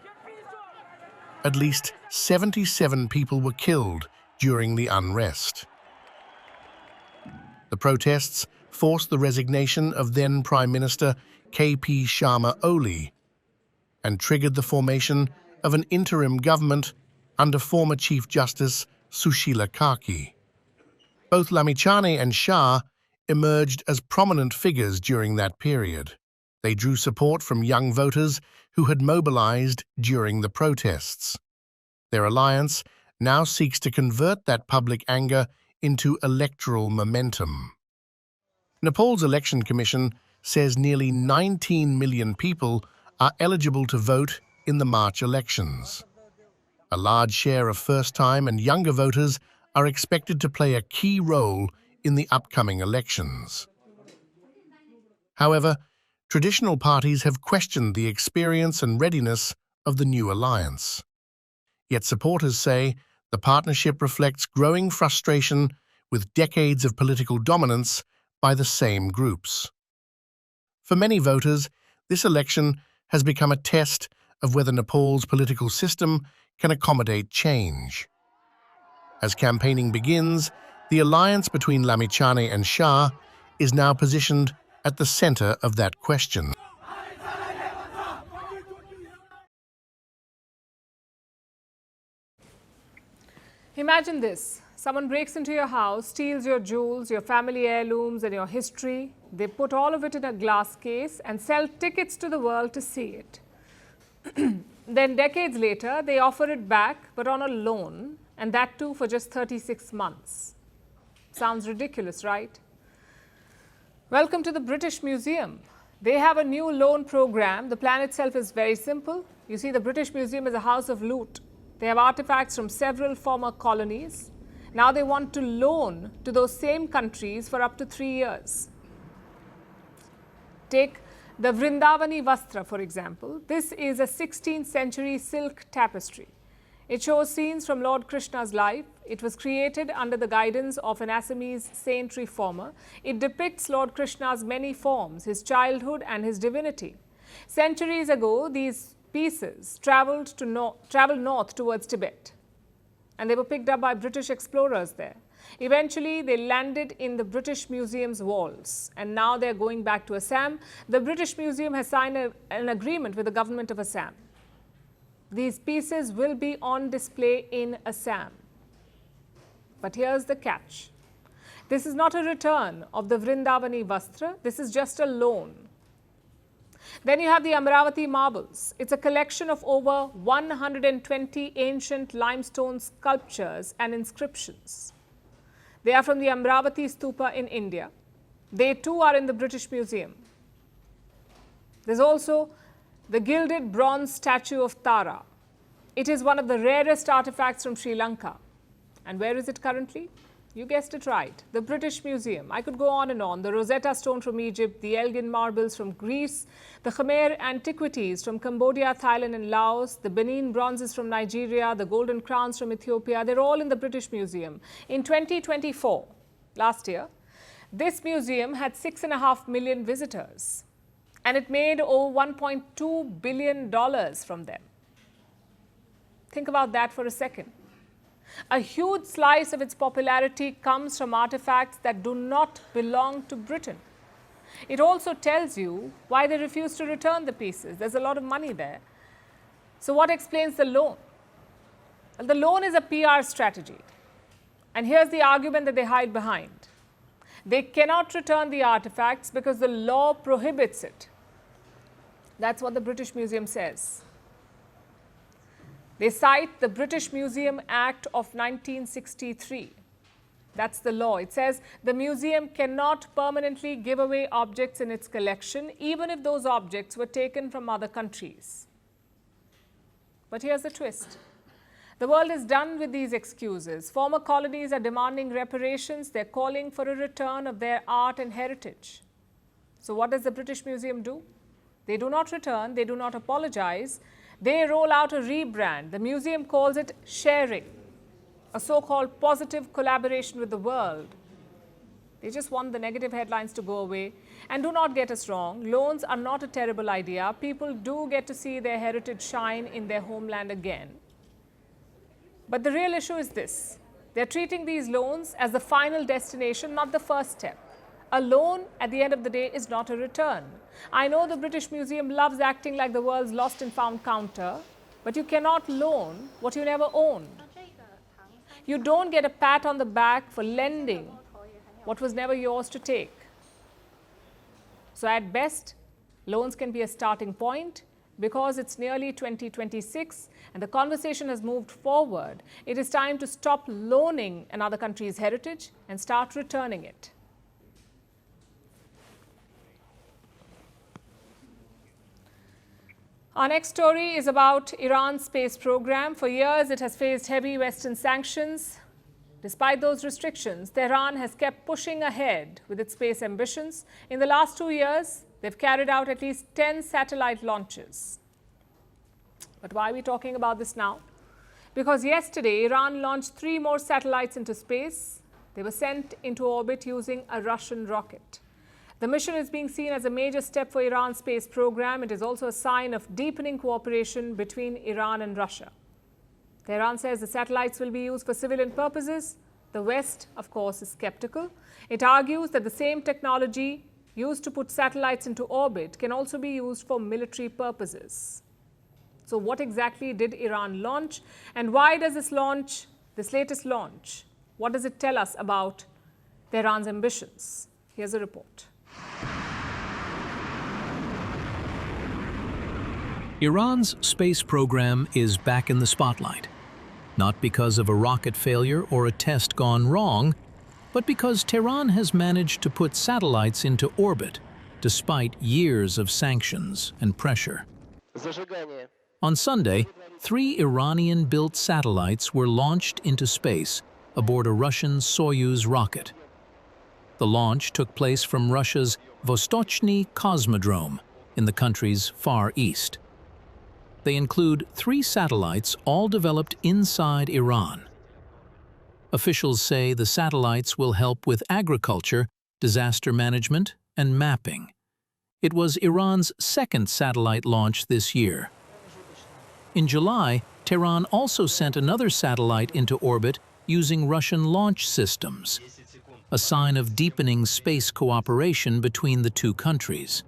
At least 77 people were killed during the unrest. The protests forced the resignation of then Prime Minister KP Sharma Oli and triggered the formation of an interim government under former Chief Justice Sushila Karki. Both Lamichhane and Shah emerged as prominent figures during that period. They drew support from young voters who had mobilized during the protests. Their alliance now seeks to convert that public anger into electoral momentum. Nepal's Election Commission says nearly 19 million people are eligible to vote in the March elections. A large share of first-time and younger voters are expected to play a key role in the upcoming elections. However, traditional parties have questioned the experience and readiness of the new alliance. Yet supporters say the partnership reflects growing frustration with decades of political dominance by the same groups. For many voters, this election has become a test of whether Nepal's political system can accommodate change. As campaigning begins, the alliance between Lamichhane and Shah is now positioned at the center of that question. Imagine this. Someone breaks into your house, steals your jewels, your family heirlooms, and your history, They put all of it in a glass case and sell tickets to the world to see it. Then decades later, they offer it back, but on a loan, and that too for just 36 months. Sounds ridiculous, right? Welcome to the British Museum. They have a new loan program. The plan itself is very simple. You see, the British Museum is a house of loot. They have artifacts from several former colonies. Now they want to loan to those same countries for up to 3 years. Take the Vrindavani Vastra, for example. This is a 16th century silk tapestry. It shows scenes from Lord Krishna's life. It was created under the guidance of an Assamese saint reformer. It depicts Lord Krishna's many forms, his childhood and his divinity. Centuries ago, these pieces traveled north towards Tibet, and they were picked up by British explorers there. Eventually, they landed in the British Museum's walls, and now they're going back to Assam. The British Museum has signed an agreement with the government of Assam. These pieces will be on display in Assam. But here's the catch. This is not a return of the Vrindavani Vastra. This is just a loan. Then you have the Amravati marbles. It's a collection of over 120 ancient limestone sculptures and inscriptions. They are from the Amravati Stupa in India. They too are in the British Museum. There's also the gilded bronze statue of Tara. It is one of the rarest artifacts from Sri Lanka. And where is it currently? You guessed it right, the British Museum. I could go on and on. The Rosetta Stone from Egypt, the Elgin marbles from Greece, the Khmer antiquities from Cambodia, Thailand and Laos, the Benin bronzes from Nigeria, the golden crowns from Ethiopia, they're all in the British Museum. In 2024, last year, this museum had 6.5 million visitors, and it made over $1.2 billion from them. Think about that for a second. A huge slice of its popularity comes from artifacts that do not belong to Britain. It also tells you why they refuse to return the pieces. There's a lot of money there. So what explains the loan? Well, the loan is a PR strategy. And here's the argument that they hide behind. They cannot return the artifacts because the law prohibits it. That's what the British Museum says. They cite the British Museum Act of 1963. That's the law. It says the museum cannot permanently give away objects in its collection, even if those objects were taken from other countries. But here's the twist. The world is done with these excuses. Former colonies are demanding reparations. They're calling for a return of their art and heritage. So what does the British Museum do? They do not return. They do not apologize. They roll out a rebrand. The museum calls it sharing, a so-called positive collaboration with the world. They just want the negative headlines to go away. And do not get us wrong, loans are not a terrible idea. People do get to see their heritage shine in their homeland again. But the real issue is this. They're treating these loans as the final destination, not the first step. A loan, at the end of the day, is not a return. I know the British Museum loves acting like the world's lost and found counter, but you cannot loan what you never owned. You don't get a pat on the back for lending what was never yours to take. So at best, loans can be a starting point. Because it's nearly 2026 and the conversation has moved forward, it is time to stop loaning another country's heritage and start returning it. Our next story is about Iran's space program. For years, it has faced heavy Western sanctions. Despite those restrictions, Tehran has kept pushing ahead with its space ambitions. In the last 2 years, they've carried out at least 10 satellite launches. But why are we talking about this now? Because yesterday, Iran launched 3 more satellites into space. They were sent into orbit using a Russian rocket. The mission is being seen as a major step for Iran's space program. It is also a sign of deepening cooperation between Iran and Russia. Tehran says the satellites will be used for civilian purposes. The West, of course, is skeptical. It argues that the same technology used to put satellites into orbit can also be used for military purposes. So what exactly did Iran launch, and why does this latest launch, what does it tell us about Tehran's ambitions? Here's a report. Iran's space program is back in the spotlight, not because of a rocket failure or a test gone wrong, but because Tehran has managed to put satellites into orbit despite years of sanctions and pressure. On Sunday, 3 Iranian-built satellites were launched into space aboard a Russian Soyuz rocket. The launch took place from Russia's Vostochny Cosmodrome in the country's far east. They include 3 satellites all developed inside Iran. Officials say the satellites will help with agriculture, disaster management, and mapping. It was Iran's second satellite launch this year. In July, Tehran also sent another satellite into orbit using Russian launch systems, a sign of deepening space cooperation between the two countries.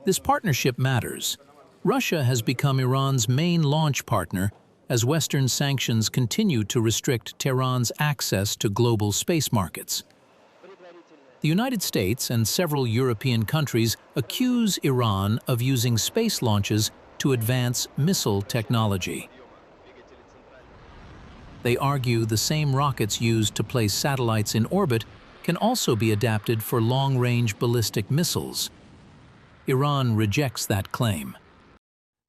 This partnership matters. Russia has become Iran's main launch partner as Western sanctions continue to restrict Tehran's access to global space markets. The United States and several European countries accuse Iran of using space launches to advance missile technology. They argue the same rockets used to place satellites in orbit can also be adapted for long-range ballistic missiles. Iran rejects that claim.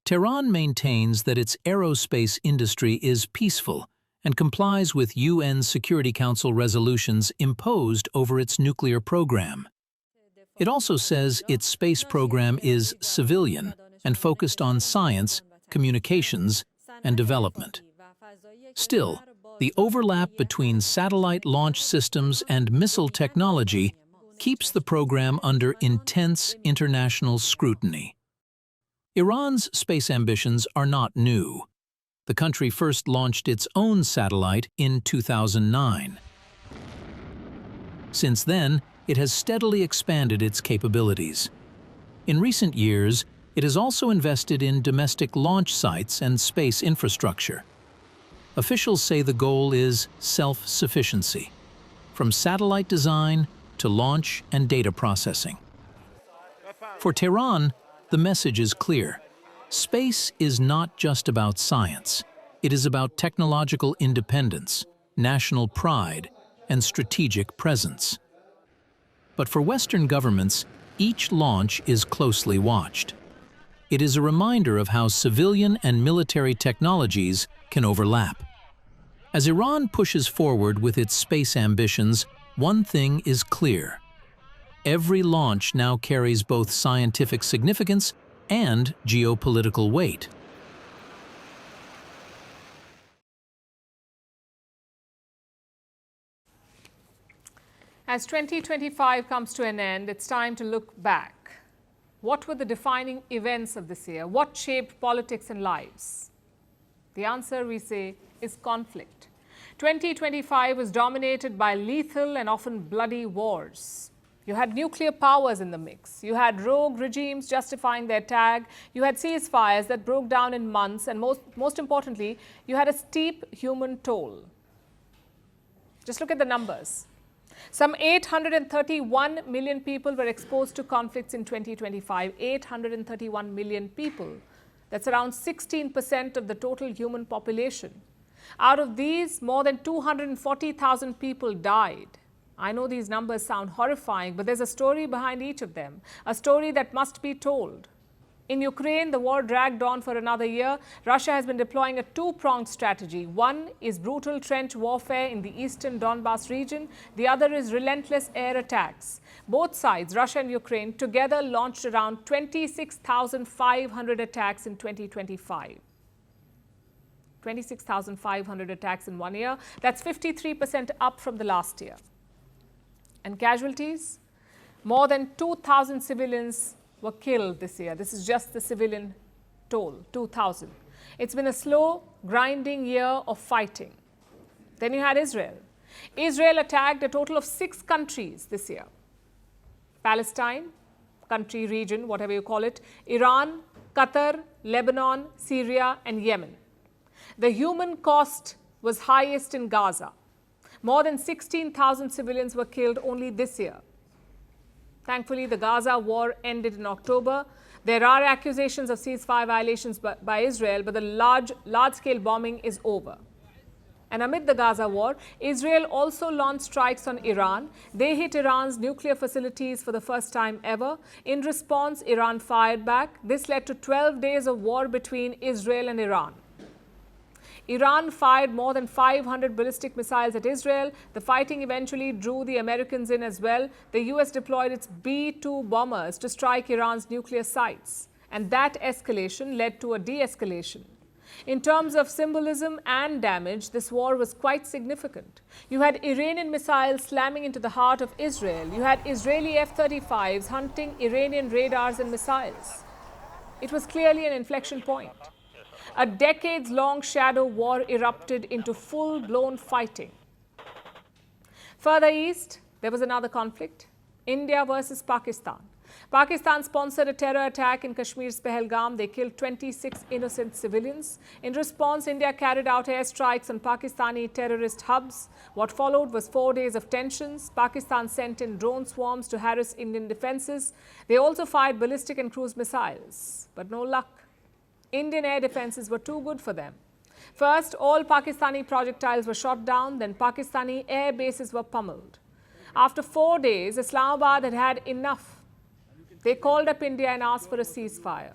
Tehran maintains that its aerospace industry is peaceful and complies with UN Security Council resolutions imposed over its nuclear program. It also says its space program is civilian and focused on science, communications, and development. Still, the overlap between satellite launch systems and missile technology keeps the program under intense international scrutiny. Iran's space ambitions are not new. The country first launched its own satellite in 2009. Since then, it has steadily expanded its capabilities. In recent years, it has also invested in domestic launch sites and space infrastructure. Officials say the goal is self-sufficiency, from satellite design to launch and data processing. For Tehran, the message is clear. Space is not just about science. It is about technological independence, national pride, and strategic presence. But for Western governments, each launch is closely watched. It is a reminder of how civilian and military technologies can overlap. As Iran pushes forward with its space ambitions, one thing is clear. Every launch now carries both scientific significance and geopolitical weight. As 2025 comes to an end, it's time to look back. What were the defining events of this year? What shaped politics and lives? The answer, we say, is conflict. 2025 was dominated by lethal and often bloody wars. You had nuclear powers in the mix. You had rogue regimes justifying their tag. You had ceasefires that broke down in months. And most importantly, you had a steep human toll. Just look at the numbers. Some 831 million people were exposed to conflicts in 2025. 831 million people. That's around 16% of the total human population. Out of these, more than 240,000 people died. I know these numbers sound horrifying, but there's a story behind each of them, a story that must be told. In Ukraine, the war dragged on for another year. Russia has been deploying a two-pronged strategy. One is brutal trench warfare in the eastern Donbas region. The other is relentless air attacks. Both sides, Russia and Ukraine, together launched around 26,500 attacks in 2025. 26,500 attacks in 1 year. That's 53% up from the last year. And casualties? More than 2,000 civilians were killed this year. This is just the civilian toll, 2,000. It's been a slow, grinding year of fighting. Then you had Israel. Israel attacked a total of 6 countries this year. Palestine, country, region, whatever you call it, Iran, Qatar, Lebanon, Syria, and Yemen. The human cost was highest in Gaza. More than 16,000 civilians were killed only this year. Thankfully, the Gaza war ended in October. There are accusations of ceasefire violations by Israel, but the large-scale bombing is over. And amid the Gaza war, Israel also launched strikes on Iran. They hit Iran's nuclear facilities for the first time ever. In response, Iran fired back. This led to 12 days of war between Israel and Iran. Iran fired more than 500 ballistic missiles at Israel. The fighting eventually drew the Americans in as well. The US deployed its B-2 bombers to strike Iran's nuclear sites. And that escalation led to a de-escalation. In terms of symbolism and damage, this war was quite significant. You had Iranian missiles slamming into the heart of Israel. You had Israeli F-35s hunting Iranian radars and missiles. It was clearly an inflection point. A decades-long shadow war erupted into full-blown fighting. Further east, there was another conflict, India versus Pakistan. Pakistan sponsored a terror attack in Kashmir's Pahalgam. They killed 26 innocent civilians. In response, India carried out airstrikes on Pakistani terrorist hubs. What followed was 4 days of tensions. Pakistan sent in drone swarms to harass Indian defenses. They also fired ballistic and cruise missiles, but no luck. Indian air defenses were too good for them. First, all Pakistani projectiles were shot down, then Pakistani air bases were pummeled. After 4 days, Islamabad had had enough. They called up India and asked for a ceasefire.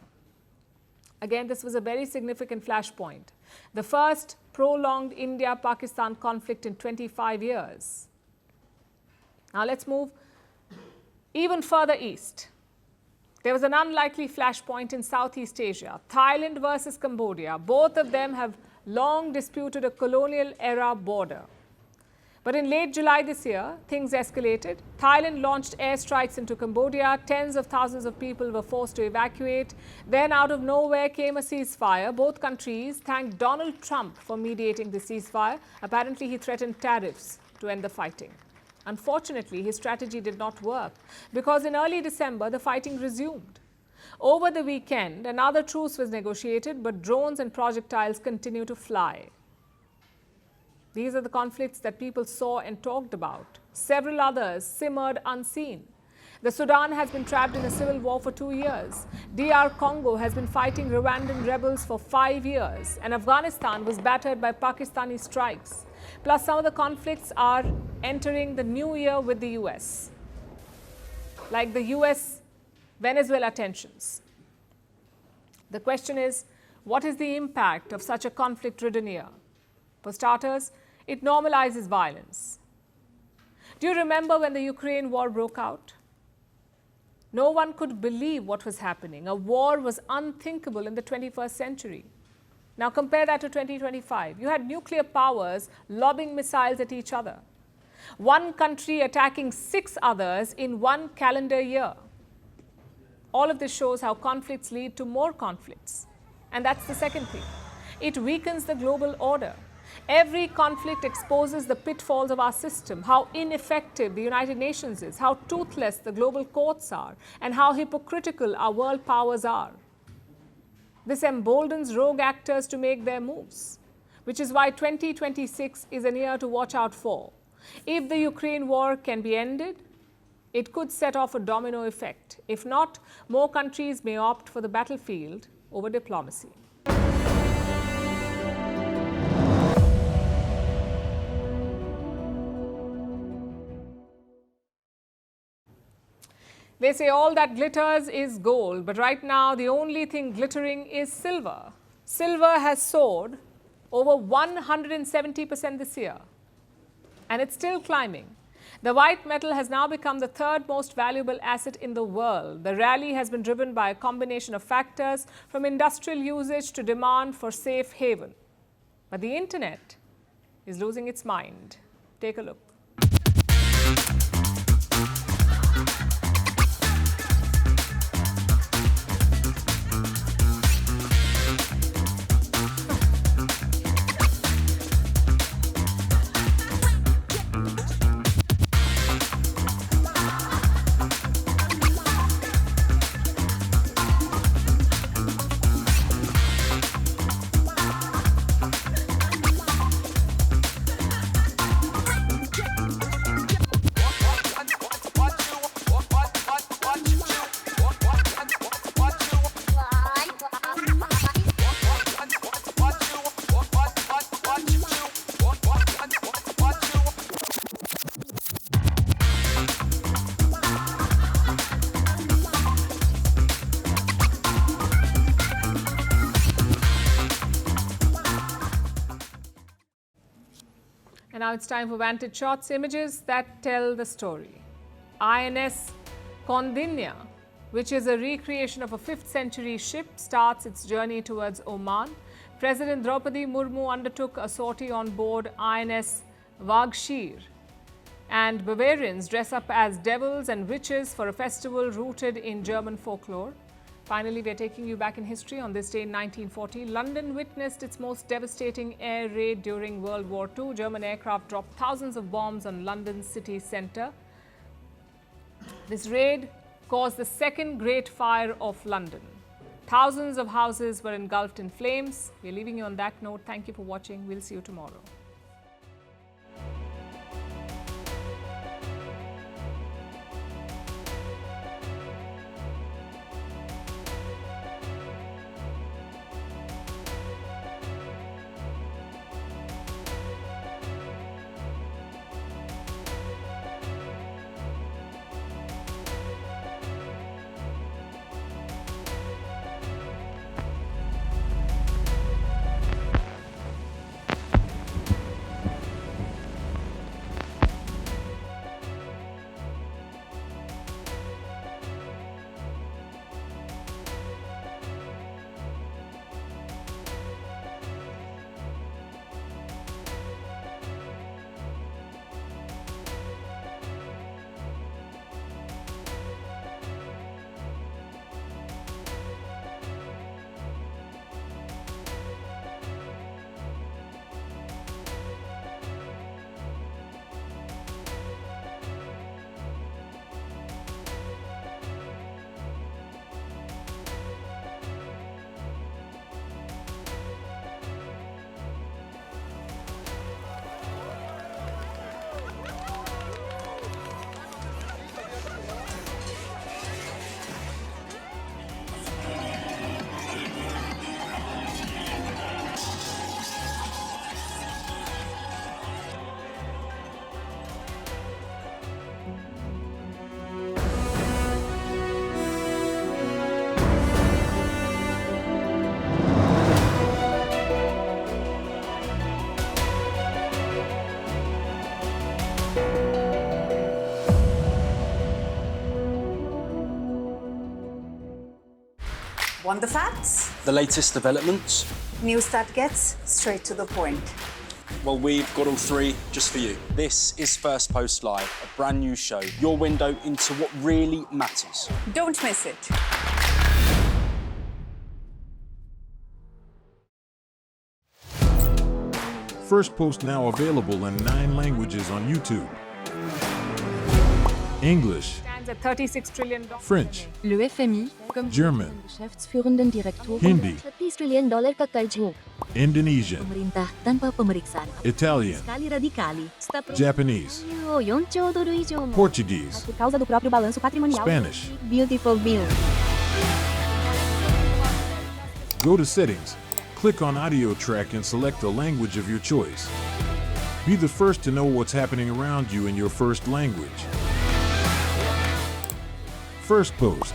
Again, this was a very significant flashpoint. The first prolonged India-Pakistan conflict in 25 years. Now let's move even further east. There was an unlikely flashpoint in Southeast Asia, Thailand versus Cambodia. Both of them have long disputed a colonial-era border. But in late July this year, things escalated. Thailand launched airstrikes into Cambodia. Tens of thousands of people were forced to evacuate. Then out of nowhere came a ceasefire. Both countries thanked Donald Trump for mediating the ceasefire. Apparently, he threatened tariffs to end the fighting. Unfortunately, his strategy did not work because in early December, the fighting resumed. Over the weekend, another truce was negotiated, but drones and projectiles continue to fly. These are the conflicts that people saw and talked about. Several others simmered unseen. The Sudan has been trapped in a civil war for 2 years. DR Congo has been fighting Rwandan rebels for 5 years. And Afghanistan was battered by Pakistani strikes. Plus, some of the conflicts are entering the new year with the US, like the US-Venezuela tensions. The question is, what is the impact of such a conflict-ridden year? For starters, it normalizes violence. Do you remember when the Ukraine war broke out? No one could believe what was happening. A war was unthinkable in the 21st century. Now compare that to 2025. You had nuclear powers lobbing missiles at each other. One country attacking 6 others in 1 calendar year. All of this shows how conflicts lead to more conflicts. And that's the second thing. It weakens the global order. Every conflict exposes the pitfalls of our system, how ineffective the United Nations is, how toothless the global courts are, and how hypocritical our world powers are. This emboldens rogue actors to make their moves, which is why 2026 is a year to watch out for. If the Ukraine war can be ended, it could set off a domino effect. If not, more countries may opt for the battlefield over diplomacy. They say all that glitters is gold, but right now the only thing glittering is silver. Silver has soared over 170% this year, and it's still climbing. The white metal has now become the 3rd most valuable asset in the world. The rally has been driven by a combination of factors, from industrial usage to demand for safe haven. But the internet is losing its mind. Take a look. And now it's time for Vantage Shots, images that tell the story. INS Kondinya, which is a recreation of a 5th century ship, starts its journey towards Oman. President Draupadi Murmu undertook a sortie on board INS Vagshir. And Bavarians dress up as devils and witches for a festival rooted in German folklore. Finally, we are taking you back in history. On this day in 1940, London witnessed its most devastating air raid during World War II. German aircraft dropped thousands of bombs on London's city centre. This raid caused the second Great Fire of London. Thousands of houses were engulfed in flames. We are leaving you on that note. Thank you for watching. We'll see you tomorrow. Want the facts? The latest developments? News that gets straight to the point. Well, we've got all three just for you. This is Firstpost Live, a brand new show, your window into what really matters. Don't miss it. Firstpost now available in 9 languages on YouTube. English, Stands at $36 trillion. French, Le FMI, comme German, Geschäftsführenden Direktor, Hindi, $30 trillion ka karj mo. Indonesian, Pemerintah tanpa pemeriksaan. Italian, Sekali radikali. Japanese, Yon todo do idioma. Portuguese, Por causa do próprio balanço patrimonial. Spanish. Beautiful bill. Go to Settings, click on Audio Track and select a language of your choice. Be the first to know what's happening around you in your first language. Firstpost.